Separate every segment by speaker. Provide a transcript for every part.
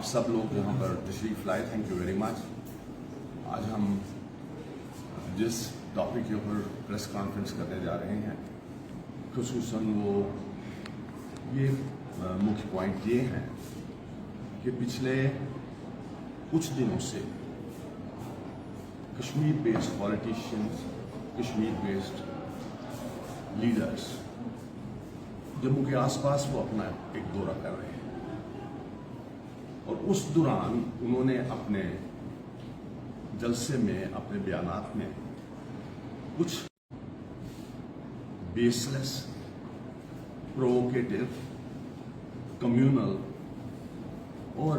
Speaker 1: आप सब लोग यहाँ पर तशरीफ लाए, थैंक यू वेरी मच। आज हम जिस टॉपिक के ऊपर प्रेस कॉन्फ्रेंस करने जा रहे हैं, खुसूसन वो ये मुख्य पॉइंट ये हैं कि पिछले कुछ दिनों से Kashmir based politicians, Kashmir based leaders Jammu के आसपास वो अपना एक दौरा कर रहे हैं और उस दौरान उन्होंने अपने जलसे में, अपने बयानात में कुछ बेसलेस, प्रोवोकेटिव, कम्युनल और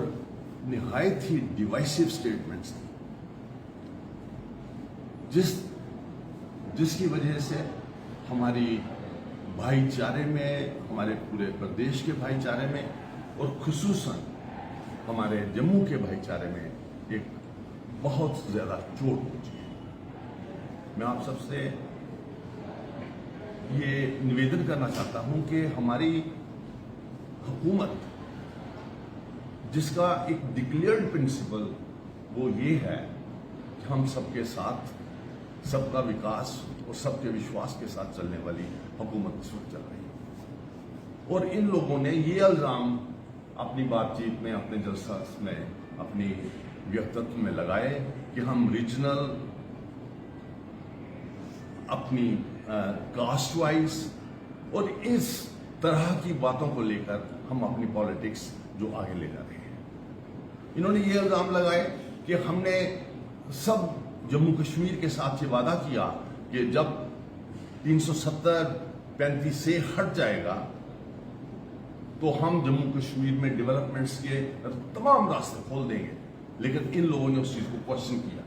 Speaker 1: निहायत ही डिवाइसिव स्टेटमेंट्स जिसकी वजह से हमारी भाईचारे में, हमारे पूरे प्रदेश के भाईचारे में और खुसूसन हमारे जम्मू के भाईचारे में एक बहुत ज्यादा चोट पहुंची है। मैं आप सबसे ये निवेदन करना चाहता हूं कि हमारी हुकूमत, जिसका एक डिक्लेयर्ड प्रिंसिपल वो ये है कि हम सबके साथ, सबका विकास और सबके विश्वास के साथ चलने वाली हुकूमत इस वक्त चल रही है। और इन लोगों ने ये इल्जाम अपनी बातचीत में, अपने जलसा में, अपनी व्यक्तित्व में लगाए कि हम रीजनल, अपनी कास्ट वाइज और इस तरह की बातों को लेकर हम अपनी पॉलिटिक्स जो आगे ले जा रहे हैं। इन्होंने ये इल्जाम लगाए कि हमने सब जम्मू कश्मीर के साथ ये वादा किया कि जब 370-35 से हट जाएगा तो हम जम्मू कश्मीर में डेवलपमेंट्स के तमाम रास्ते खोल देंगे। लेकिन इन लोगों ने उस चीज को क्वेश्चन किया।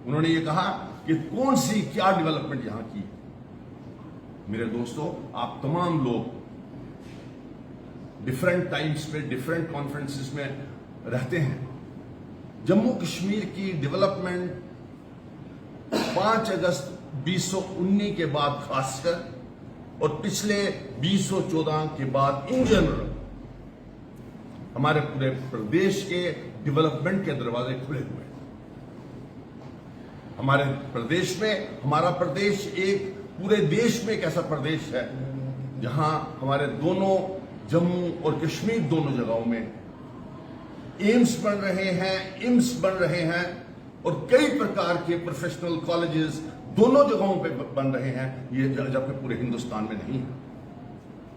Speaker 1: उन्होंने ये कहा कि कौन सी क्या डेवलपमेंट यहां की। मेरे दोस्तों, आप तमाम लोग डिफरेंट टाइम्स पे, डिफरेंट कॉन्फ्रेंसेस में रहते हैं। जम्मू कश्मीर की डेवलपमेंट 5 अगस्त 2019 के बाद खासकर और पिछले 2014 के बाद इन जनरल हमारे पूरे प्रदेश के डेवलपमेंट के दरवाजे खुले हुए हैं। हमारे प्रदेश में, हमारा प्रदेश एक पूरे देश में एक ऐसा प्रदेश है जहां हमारे दोनों जम्मू और कश्मीर दोनों जगहों में एम्स बन रहे हैं, इम्स बन रहे हैं और कई प्रकार के प्रोफेशनल कॉलेजेस दोनों जगहों पे बन रहे हैं, ये जबकि पूरे हिंदुस्तान में नहीं।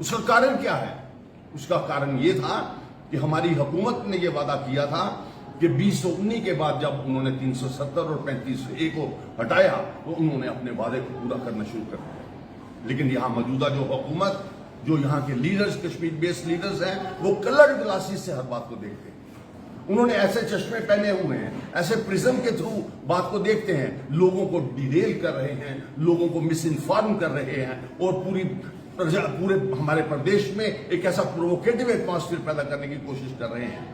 Speaker 1: उसका कारण क्या है? उसका कारण ये था कि हमारी हुकूमत ने ये वादा किया था कि 2019 के बाद जब उन्होंने 370 और 35A को हटाया तो उन्होंने अपने वादे को पूरा करना शुरू कर दिया। लेकिन यहां मौजूदा जो हुकूमत, जो यहां के लीडर्स, कश्मीर बेस्ड लीडर्स हैं, वो कलर्ड ग्लासेस से हर बात को देखते हैं। उन्होंने ऐसे चश्मे पहने हुए हैं, ऐसे प्रिज्म के थ्रू बात को देखते हैं, लोगों को डिरेल कर रहे हैं, लोगों को मिस इन्फॉर्म कर रहे हैं और पूरे हमारे प्रदेश में एक ऐसा प्रोवोकेटिव एटमॉस्फेयर पैदा करने की कोशिश कर रहे हैं।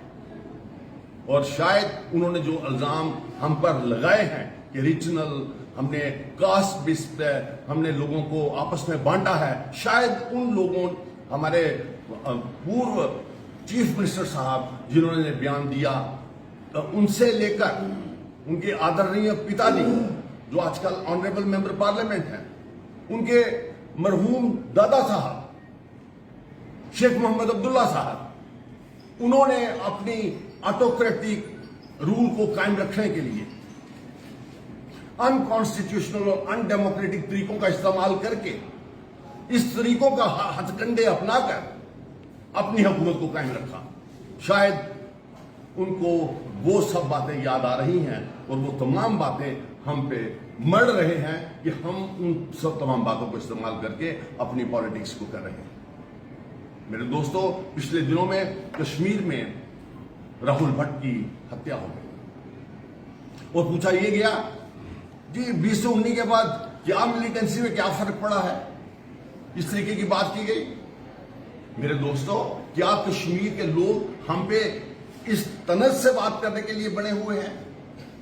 Speaker 1: और शायद उन्होंने जो इल्जाम हम पर लगाए हैं कि रीजनल, हमने कास्ट बेस पे हमने लोगों को आपस में बांटा है, शायद उन लोगों, हमारे पूर्व चीफ मिनिस्टर साहब जिन्होंने बयान दिया, उनसे लेकर उनके आदरणीय पिताजी जो आजकल ऑनरेबल मेंबर पार्लियामेंट हैं, उनके मरहूम दादा साहब शेख मोहम्मद अब्दुल्ला साहब, उन्होंने अपनी ऑटोक्रेटिक रूल को कायम रखने के लिए अनकॉन्स्टिट्यूशनल और अनडेमोक्रेटिक तरीकों का इस्तेमाल करके, इस तरीकों का हथकंडे अपनाकर अपनी हुकूमत को कायम रखा। शायद उनको वो सब बातें याद आ रही हैं और वो तमाम बातें हम पे मर रहे हैं कि हम उन सब तमाम बातों को इस्तेमाल करके अपनी पॉलिटिक्स को कर रहे हैं। मेरे दोस्तों, पिछले दिनों में कश्मीर में राहुल भट्ट की हत्या हो गई और पूछा ये गया कि 2019 के बाद क्या मिलिटेंसी में क्या फर्क पड़ा है, इस तरीके की बात की गई। मेरे दोस्तों, क्या कश्मीर के लोग हम पे इस तनज से बात करने के लिए बने हुए हैं?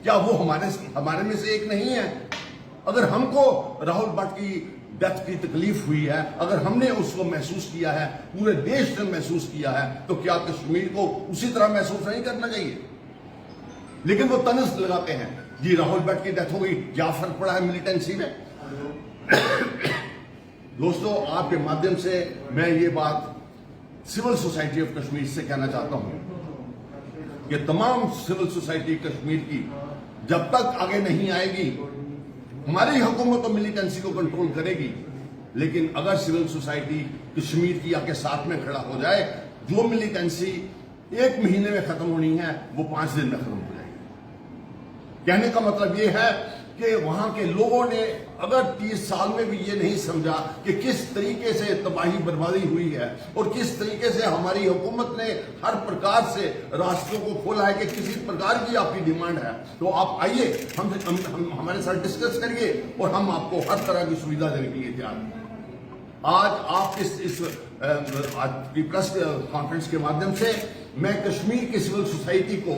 Speaker 1: क्या वो हमारे में से एक नहीं है? अगर हमको राहुल भट्ट की डेथ की तकलीफ हुई है, अगर हमने उसको महसूस किया है, पूरे देश ने महसूस किया है, तो क्या कश्मीर को उसी तरह महसूस नहीं करना चाहिए? लेकिन वो तनज लगाते हैं, जी राहुल भट्ट की डेथ हो गई, क्या फर्क पड़ा है मिलिटेंसी में? दोस्तों, आपके माध्यम से मैं ये बात सिविल सोसाइटी ऑफ कश्मीर से कहना चाहता हूं कि तमाम सिविल सोसाइटी कश्मीर की जब तक आगे नहीं आएगी, हमारी हुकूमत तो मिलिटेंसी को कंट्रोल करेगी, लेकिन अगर सिविल सोसाइटी कश्मीर की आके साथ में खड़ा हो जाए, जो मिलिटेंसी 1 महीने में खत्म होनी है वो 5 दिन में खत्म हो जाएगी। कहने का मतलब ये है कि वहां के लोगों ने अगर 30 साल में भी ये नहीं समझा कि किस तरीके से तबाही बर्बादी हुई है और किस तरीके से हमारी हुकूमत ने हर प्रकार से रास्तों को खोला है कि किसी प्रकार की आपकी डिमांड है, तो आप आइए, हम हमारे साथ डिस्कस करिए और हम आपको हर तरह की सुविधा देने के लिए तैयार हैं। आज आप इस आज की प्रेस कॉन्फ्रेंस के माध्यम से मैं कश्मीर की सिविल सोसाइटी को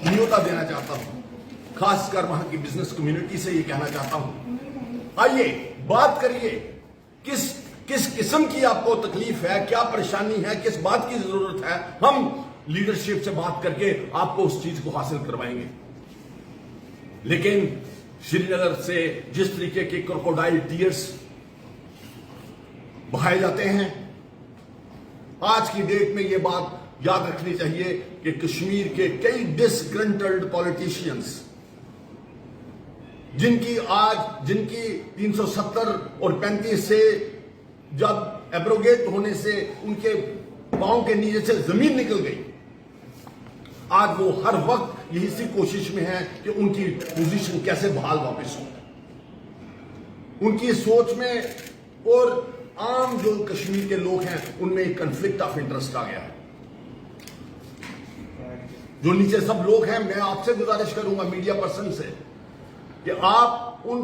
Speaker 1: न्योता देना चाहता हूं, खासकर वहां की बिजनेस कम्युनिटी से ये कहना चाहता हूं, आइए बात करिए, किस किस्म की आपको तकलीफ है, क्या परेशानी है, किस बात की जरूरत है, हम लीडरशिप से बात करके आपको उस चीज को हासिल करवाएंगे। लेकिन श्रीनगर से जिस तरीके के क्रोकोडाइल टीयर्स बहाए जाते हैं, आज की डेट में ये बात याद रखनी चाहिए कि कश्मीर के कई डिसग्रंटल्ड पॉलिटिशियंस जिनकी 370 और 35 से जब एब्रोगेट होने से उनके पांव के नीचे से जमीन निकल गई, आज वो हर वक्त यही सी कोशिश में है कि उनकी पोजीशन कैसे बहाल वापस हो। उनकी सोच में और आम जो कश्मीर के लोग हैं उनमें एक कन्फ्लिक्ट ऑफ इंटरेस्ट आ गया है। जो नीचे सब लोग हैं, मैं आपसे गुजारिश करूंगा मीडिया पर्सन से कि आप उन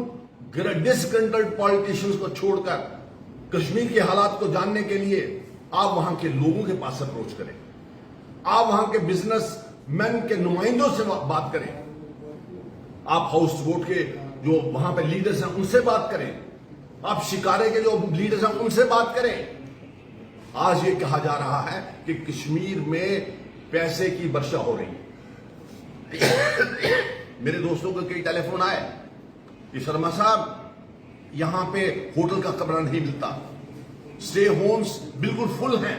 Speaker 1: डिसग्रंटल्ड पॉलिटिशियंस को छोड़कर कश्मीर के हालात को जानने के लिए आप वहां के लोगों के पास अप्रोच करें, आप वहां के बिजनेसमैन के नुमाइंदों से बात करें, आप हाउस बोट के जो वहां पे लीडर्स हैं उनसे बात करें, आप शिकारे के जो लीडर्स हैं उनसे बात करें। आज ये कहा जा रहा है कि कश्मीर में पैसे की वर्षा हो रही है। मेरे दोस्तों को कई टेलीफोन आए कि शर्मा साहब यहां पे होटल का कमरा नहीं मिलता, स्टे होम्स बिल्कुल फुल हैं,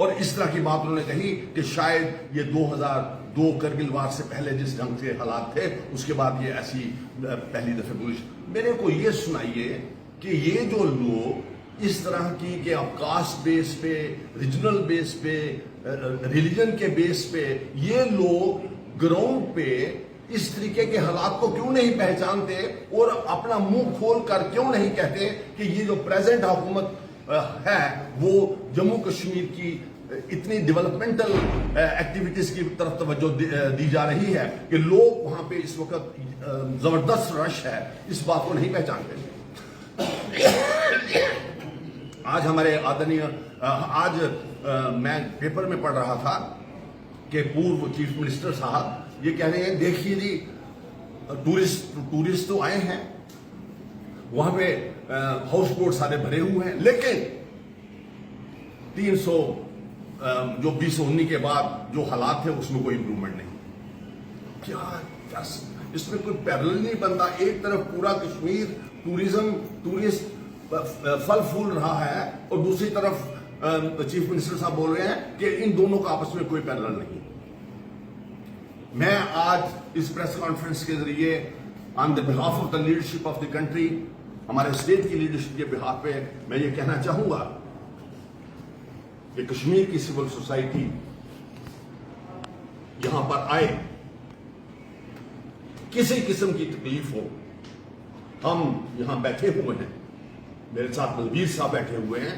Speaker 1: और इस तरह की बात उन्होंने कही कि शायद ये 2002 करगिल वार से पहले जिस ढंग से हालात थे उसके बाद ये ऐसी पहली दफे पुलिस। मेरे को ये सुनाइए कि ये जो लोग इस तरह की कि आप कास्ट बेस पे, रीजनल बेस पे, रिलीजन के बेस पे, ये लोग ग्राउंड पे इस तरीके के हालात को क्यों नहीं पहचानते और अपना मुंह खोल कर क्यों नहीं कहते कि ये जो प्रेजेंट हुकूमत है वो जम्मू कश्मीर की इतनी डेवलपमेंटल एक्टिविटीज की तरफ तवज्जो दी जा रही है कि लोग वहां पे इस वक्त जबरदस्त रश है, इस बात को नहीं पहचानते। आज हमारे आदरणीय मैं पेपर में पढ़ रहा था कि पूर्व चीफ मिनिस्टर साहब ये कह रहे हैं, देखिए जी टूरिस्ट तो आए हैं, वहां पे हाउस बोट सारे भरे हुए हैं, लेकिन 300 जो 2019 के बाद जो हालात थे उसमें कोई इंप्रूवमेंट नहीं। क्या इसमें कोई पैरेलल नहीं बनता? एक तरफ पूरा कश्मीर टूरिस्ट फल फूल रहा है और दूसरी तरफ चीफ मिनिस्टर साहब बोल रहे हैं कि इन दोनों का आपस में कोई पैरेलल नहीं। मैं आज इस प्रेस कॉन्फ्रेंस के जरिए on the behalf of the leadership of the country, हमारे स्टेट की लीडरशिप के बिहाफ पे मैं ये कहना चाहूंगा कि कश्मीर की सिविल सोसाइटी यहां पर आए, किसी किस्म की तकलीफ हो, हम यहां बैठे हुए हैं, मेरे साथ बलबीर साहब बैठे हुए हैं,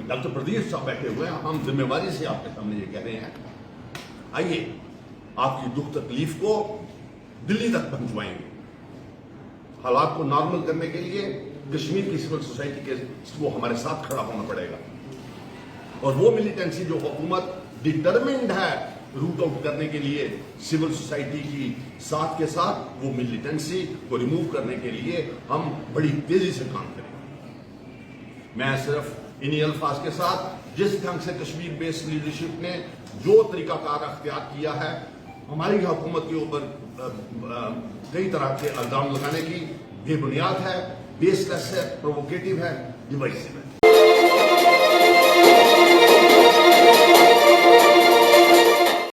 Speaker 1: डॉक्टर प्रदीप साहब बैठे हुए हैं, हम जिम्मेवारी से आपके सामने ये कह रहे हैं, आइए आपकी दुख तकलीफ को दिल्ली तक पहुंचवाएंगे। हालात को नॉर्मल करने के लिए कश्मीर की सिविल सोसाइटी के वो हमारे साथ खड़ा होना पड़ेगा, और वो मिलिटेंसी जो हुकूमत डिटरमिन्ड है रूट आउट करने के लिए सिविल सोसाइटी की, साथ के साथ वो मिलिटेंसी को रिमूव करने के लिए हम बड़ी तेजी से काम करेंगे। मैं सिर्फ इन्हीं अल्फाज के साथ जिस ढंग से कश्मीर बेस्ड लीडरशिप ने जो तरीकाकार अख्तियार किया है हमारी हुकूमत के ऊपर कई तरह के इल्जाम लगाने की बेबुनियाद है, बेसलेस है, प्रोवोकेटिव है, डिवाइसिव है।